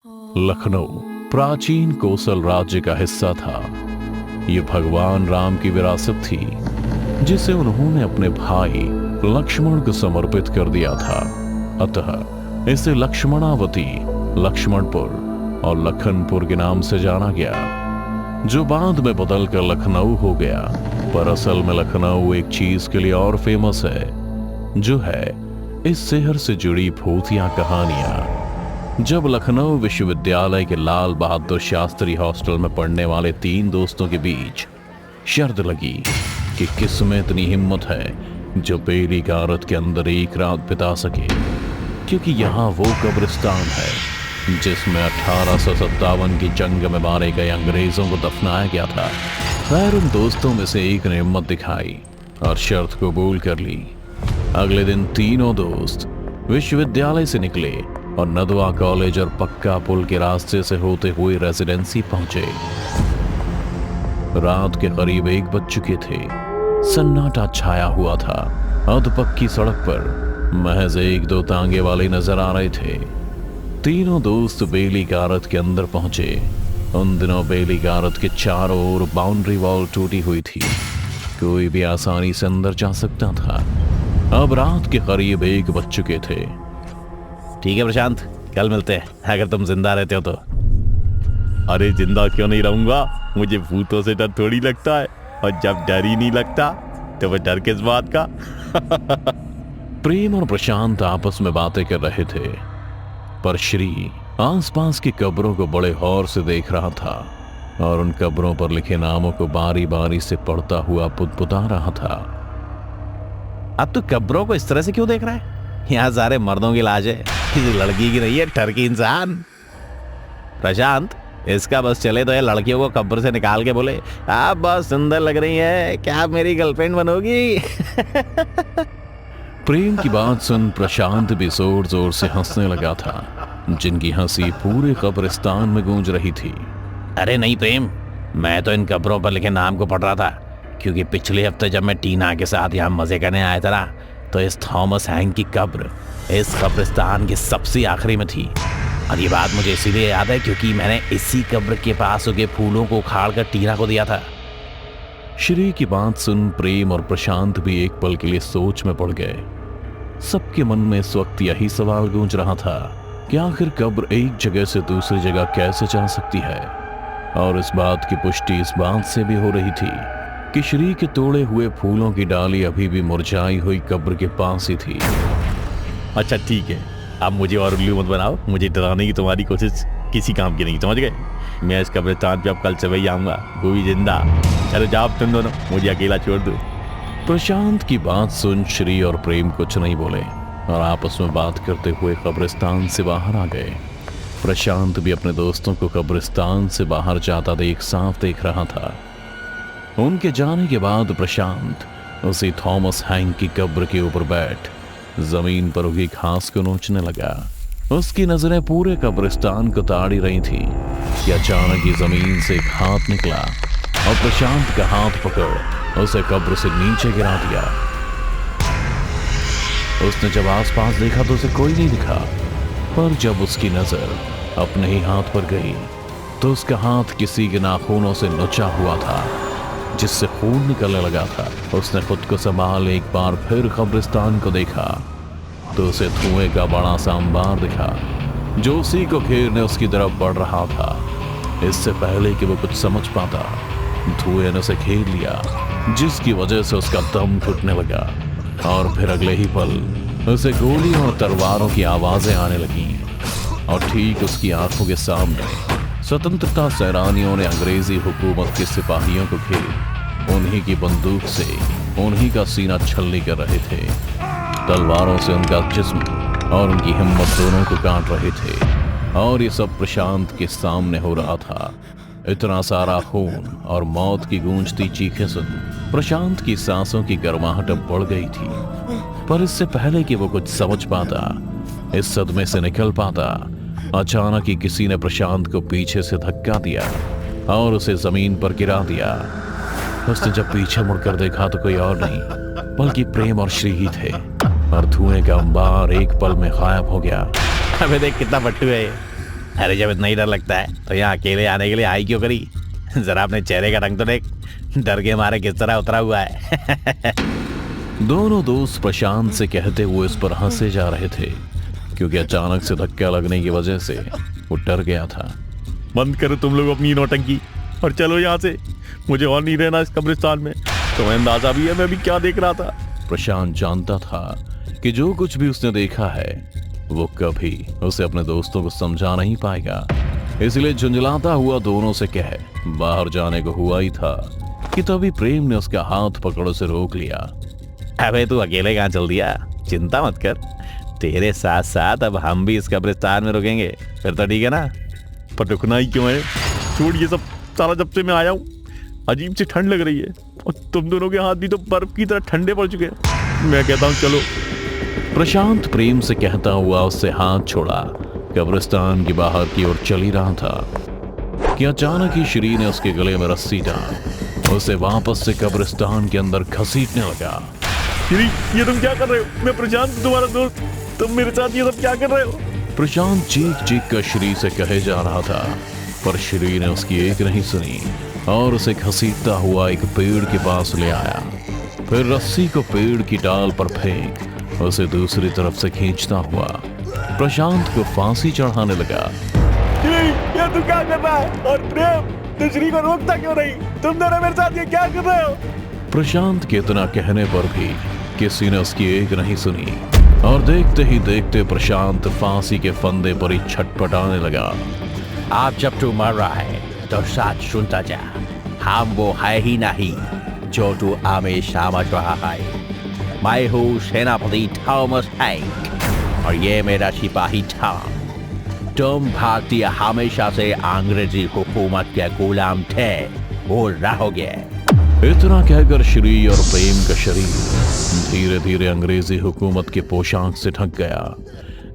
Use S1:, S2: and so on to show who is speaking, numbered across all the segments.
S1: लखनऊ प्राचीन कोसल राज्य का हिस्सा था। ये भगवान राम की विरासत थी, जिसे उन्होंने अपने भाई लक्ष्मण को समर्पित कर दिया था। अतः इसे लक्ष्मणावती, लक्ष्मणपुर और लखनपुर के नाम से जाना गया, जो बाद में बदलकर लखनऊ हो गया। पर असल में लखनऊ एक चीज के लिए और फेमस है, जो है इस शहर से जुड़ी भूतिया कहानियां। जब लखनऊ विश्वविद्यालय के लाल बहादुर शास्त्री हॉस्टल में पढ़ने वाले 3 दोस्तों के बीच शर्त लगी कि किसमें इतनी हिम्मत है जो बेली गारत के अंदर एक रात बिता सके, क्योंकि यहाँ वो कब्रिस्तान है जिसमें 1857 की जंग में मारे गए अंग्रेजों को दफनाया गया था। खैर, उन दोस्तों में से एक ने हिम्मत दिखाई और शर्त कबूल कर ली। अगले दिन तीनों दोस्त विश्वविद्यालय से निकले और नदवा कॉलेज और पक्का पुल के रास्ते से होते हुए रेजिडेंसी पहुंचे। रात के करीब 1 बज चुके थे। सन्नाटा छाया हुआ था। अधपक्की सड़क पर महज 1-2 तांगे वाले नजर आ रहे थे। तीनों दोस्त बेली गारत के अंदर पहुंचे। उन दिनों बेली गारत के चारों ओर बाउंड्री वॉल टूटी हुई थी, कोई भी आसानी से अंदर जा सकता था। अब रात के करीब 1 बज चुके थे।
S2: ठीक है प्रशांत, कल मिलते हैं, अगर तुम जिंदा रहते हो तो।
S3: अरे जिंदा क्यों नहीं रहूंगा, मुझे भूतों से डर थोड़ी लगता है, और जब डर ही नहीं लगता तो वह डर किस बात का।
S1: प्रेम और प्रशांत आपस में बातें कर रहे थे, पर श्री आसपास की कब्रों को बड़े गौर से देख रहा था और उन कब्रों पर लिखे नामों को बारी बारी से पढ़ता हुआ पुतपुता रहा था।
S2: अब तो कब्रों को इस तरह से क्यों देख रहा है? यहाँ सारे मर्दों की लाश है, किसी लड़की की नहीं है, ठरकी इंसान। प्रशांत, इसका बस चले तो ये लड़कियों को कब्र से निकाल के बोले, आप बहुत सुंदर लग रही हैं, क्या आप मेरी गर्लफ्रेंड बनोगी?
S1: प्रेम की बात सुन प्रशांत भी जोर जोर से हंसने लगा था, जिनकी हंसी पूरे कब्रिस्तान में गूंज रही थी।
S2: अरे नहीं प्रेम, मैं तो इन कब्रों पर लिखे नाम को पढ़ रहा था, क्योंकि पिछले हफ्ते जब मैं टीना के साथ यहाँ मजे करने आया था ना, तो इस थॉमस हैंक की कब्र इस कब्रिस्तान की सबसे आखिरी में थी। और ये बात मुझे इसीलिए याद है क्योंकि मैंने इसी कब्र के पास उगे फूलों को उखाड़ कर टीना को दिया था।
S1: श्री की बात सुन प्रेम और प्रशांत भी एक पल के लिए सोच में पड़ गए। सबके मन में इस वक्त यही सवाल गूंज रहा था कि आखिर कब्र एक जगह से दूसरी जगह कैसे जा सकती है। और इस बात की पुष्टि इस बात से भी हो रही थी कि श्री के तोड़े हुए फूलों की डाली अभी भी मुरझाई हुई कब्र के पास ही थी।
S3: अच्छा ठीक है, अब मुझे और उल्लू मत बनाओ, मुझे डराने की तुम्हारी कोशिश किसी काम की नहीं, समझ गए? मैं इस कब्रिस्तान पे अब कल से वही आऊंगा, कोई जिंदा। चलो जाओ तुम दोनों, मुझे अकेला छोड़ दो।
S1: प्रशांत की बात सुन श्री और प्रेम कुछ नहीं बोले और आपस में बात करते हुए कब्रिस्तान से बाहर आ गए। प्रशांत भी अपने दोस्तों को कब्रिस्तान से बाहर जाता देख साफ देख रहा था। उनके जाने के बाद प्रशांत उसी थॉमस हैंक की कब्र के ऊपर बैठ जमीन पर उगी घास को नोचने लगा। उसकी नजरें पूरे कब्रिस्तान को ताड़ी रही थी कि अचानक ही जमीन से एक हाथ निकला और प्रशांत का हाथ पकड़ उसे कब्र से नीचे गिरा दिया। उसने जब आसपास देखा तो उसे कोई नहीं दिखा, पर जब उसकी नजर अपने ही हाथ पर गई तो उसका हाथ किसी के नाखूनों से नुचा हुआ था, जिससे खून निकलने लगा था। उसने खुद को संभाल एक बार फिर कब्रिस्तान को देखा तो उसे धुएं का बड़ा सा अंबार दिखा, जो उसी को घेरने उसकी तरफ बढ़ रहा था। इससे पहले कि वो कुछ समझ पाता, धुएं ने उसे घेर लिया, जिसकी वजह से उसका दम घुटने लगा। और फिर अगले ही पल उसे गोलियों और तलवारों की आवाजें आने लगीं और ठीक उसकी आंखों के सामने स्वतंत्रता सेनानियों ने अंग्रेजी हुकूमत के सिपाहियों को घेर उन्हीं की बंदूक से उन्हीं का सीना छलनी कर रहे थे। तलवारों से उनका जिस्म और उनकी हिम्मत दोनों को काट रहे थे। और ये सब प्रशांत के सामने हो रहा था। इतना सारा खून और मौत की गूंजती चीखें सुन प्रशांत की सांसों की गर्माहट बढ़ गई थी। पर इससे पहले कि वो कुछ समझ पाता, इस सदमे से निकल पाता, अचानक ही किसी ने प्रशांत को पीछे से धक्का दिया और उसे जमीन पर गिरा दिया। उसने जब पीछे मुड़कर देखा तो कोई और नहीं बल्कि प्रेम और श्री ही थे, और धुएं का अंबार एक पल में गायब हो गया।
S2: अबे देख कितना फट्टू है ये। अरे जब इतना ही डर लगता है तो यहाँ अकेले आने के लिए आई क्यों करी? जरा अपने चेहरे का रंग तो देख, डर के मारे किस तरह उतरा हुआ है।
S1: दोनों दोस्त प्रशांत से कहते हुए इस पर हंसे जा रहे थे, क्योंकि अचानक से धक्का लगने की वजह से वो डर गया था।
S3: बंद करो तुम लोग अपनी नौटंकी और चलो यहाँ से, मुझे और नहीं रहना इस कब्रिस्तान में। तुम्हें अंदाजा भी है मैं भी क्या देख रहा था?
S1: प्रशांत जानता था कि जो कुछ भी उसने देखा है वो कभी उसे अपने दोस्तों को समझा नहीं पाएगा, इसलिए झुंझलाता हुआ दोनों से कह बाहर जाने को हुआ ही था कि तभी प्रेम ने उसका हाथ पकड़ उसे रोक लिया।
S2: अबे तू अकेले कहाँ चल दिया? चिंता मत कर, तेरे साथ साथ अब हम भी इस कब्रिस्तान में रुकेंगे, फिर तो ठीक है ना?
S3: पर रुकना ही क्यों है? छोड़ ये सब सारा, जब से मैं आया हूँ अजीब सी ठंड लग रही है और तुम दोनों के हाथ भी तो बर्फ की तरह ठंडे पड़ चुके हैं। मैं कहता हूँ चलो।
S1: प्रशांत प्रेम से कहता हुआ उससे हाथ छोड़ा कब्रिस्तान की बाहर की ओर चल ही रहा था कि अचानक ही श्री ने उसके गले में रस्सी डाल उसे वापस से कब्रिस्तान के अंदर घसीटने लगा।
S3: श्री, ये तुम क्या कर रहे हो? मैं प्रशांत तुम्हारा दोस्त, तुम मेरे साथ ये सब क्या कर रहे हो?
S1: प्रशांत चीख चीख कर श्री से कहे जा रहा था, पर श्री ने उसकी एक नहीं सुनी और उसे घसीटता हुआ एक पेड़ के पास ले आया। फिर रस्सी को पेड़ की डाल पर फेंक उसे दूसरी तरफ से खींचता हुआ प्रशांत को फांसी चढ़ाने लगा।
S3: ये तू क्या कर रहा है? और प्रेम, तू श्री को रोकता क्यों नहीं? तुम दोनों मेरे साथ ये क्या कर रहे हो?
S1: प्रशांत के इतना कहने पर भी किसी ने उसकी एक नहीं सुनी और देखते ही देखते प्रशांत फांसी के फंदे पर ही छटपटाने लगा।
S2: आप जब तू मर रहा है तो साथ सुनता जा, हम वो है ही नहीं जो तू हमेशा समझ रहा है। मैं हूँ सेनापति थॉमस हैंक और ये मेरा सिपाही टॉम। तुम भारतीय हमेशा से अंग्रेजी हुकूमत के गुलाम थे, भूल रहोगे।
S1: इतना कहकर श्री और प्रेम का शरीर धीरे धीरे अंग्रेजी हुकूमत के पोशाक से ढक गया,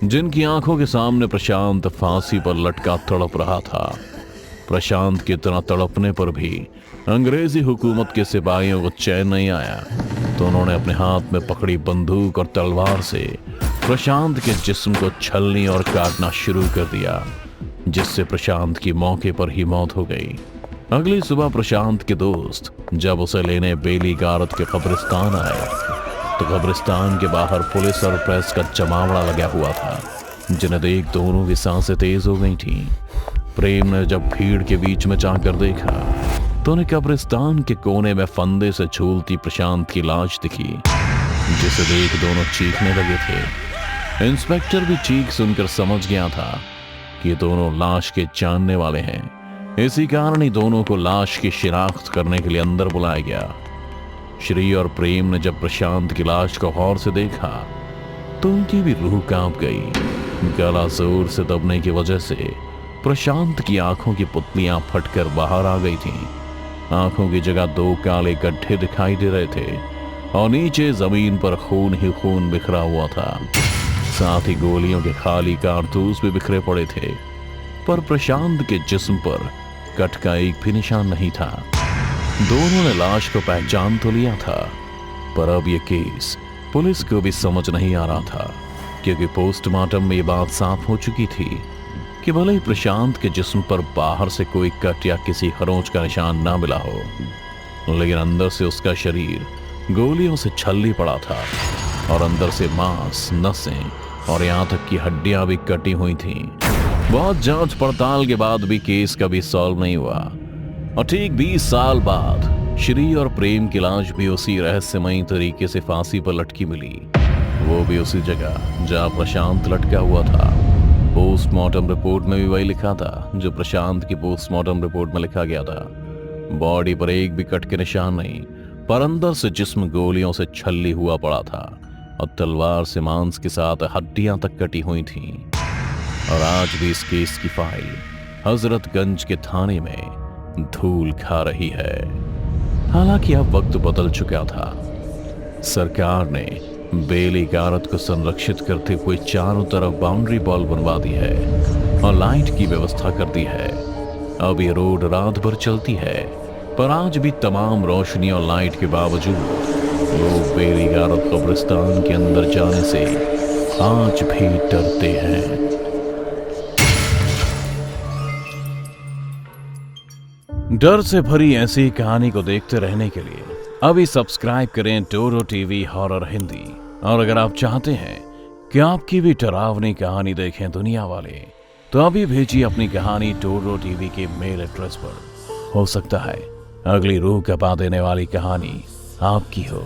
S1: जिनकी आंखों के सामने प्रशांत फांसी पर लटका तड़प रहा था। प्रशांत के इतना तड़पने पर भी अंग्रेजी हुकूमत के सिपाहियों को चैन नहीं आया, तो उन्होंने अपने हाथ में पकड़ी बंदूक और तलवार से प्रशांत के जिस्म को छलनी और काटना शुरू कर दिया, जिससे प्रशांत की मौके पर ही मौत हो गई। अगली सुबह प्रशांत के दोस्त जब उसे लेने बेली गारत के कब्रिस्तान आए, तो कब्रिस्तान के बाहर पुलिस और प्रेस का जमावड़ा लगा हुआ था, जिन्हें देख दोनों की सांसें तेज हो गई थीं। प्रेम ने जब भीड़ के बीच में जाकर देखा तो उन्हें कब्रिस्तान के कोने में फंदे से झूलती प्रशांत की लाश दिखी, जिसे देख दोनों चीखने लगे थे। इंस्पेक्टर भी चीख सुनकर समझ गया था कि दोनों लाश के जानने वाले हैं। इसी कारण ही दोनों को लाश की शिनाख्त करने के लिए अंदर बुलाया गया। श्री और प्रेम ने जब प्रशांत की लाश को गौर से देखा तो उनकी भी रूह कांप गई। गला जोर से दबने की वजह से प्रशांत की आंखों की पुतलियां फटकर बाहर आ गई थीं। आंखों की जगह दो काले गड्ढे दिखाई दे रहे थे और नीचे जमीन पर खून ही खून बिखरा हुआ था। साथ ही गोलियों के खाली कारतूस भी बिखरे पड़े थे, पर प्रशांत के जिस्म पर कट का एक भी निशान नहीं था। दोनों ने लाश को पहचान तो लिया था, पर अब यह केस पुलिस को भी समझ नहीं आ रहा था, क्योंकि पोस्टमार्टम में ये बात साफ हो चुकी थी कि भले ही प्रशांत के जिस्म पर बाहर से कोई कट या किसी खरोंच का निशान ना मिला हो, लेकिन अंदर से उसका शरीर गोलियों से छल्ली पड़ा था और अंदर से मांस, नसें और यहाँ तक कि हड्डियां भी कटी हुई थीं। बहुत जांच पड़ताल के बाद भी केस कभी सॉल्व नहीं हुआ और ठीक 20 साल बाद श्री और प्रेम की लाश भी उसी रहस्यमयी तरीके से फांसी पर लटकी मिली, वो भी उसी जगह जहां प्रशांत लटका हुआ था। पोस्टमार्टम रिपोर्ट में भी वही लिखा था जो प्रशांत की पोस्टमार्टम रिपोर्ट में लिखा गया था। बॉडी पर एक भी कट के निशान नहीं, पर अंदर से जिस्म गोलियों से छल्ली हुआ पड़ा था और तलवार से मांस के साथ हड्डियां तक कटी हुई थीं। और आज भी इस केस की फाइल हजरतगंज के थाने में धूल खा रही है। हालांकि अब वक्त बदल चुका था। सरकार ने बेली गारत को संरक्षित करते हुए चारों तरफ बाउंड्री वॉल बनवा दी है और लाइट की व्यवस्था कर दी है। अब ये रोड रात भर चलती है, पर आज भी तमाम रोशनी और लाइट के बावजूद लोग बेली गारत कब्रिस्तान के अंदर जाने से आज भी डरते हैं। डर से भरी ऐसी कहानी को देखते रहने के लिए अभी सब्सक्राइब करें टोरो टीवी हॉरर हिंदी। और अगर आप चाहते हैं कि आपकी भी डरावनी कहानी देखें दुनिया वाले, तो अभी भेजिए अपनी कहानी टोरो टीवी के मेल एड्रेस पर। हो सकता है अगली रूह कपा देने वाली कहानी आपकी हो।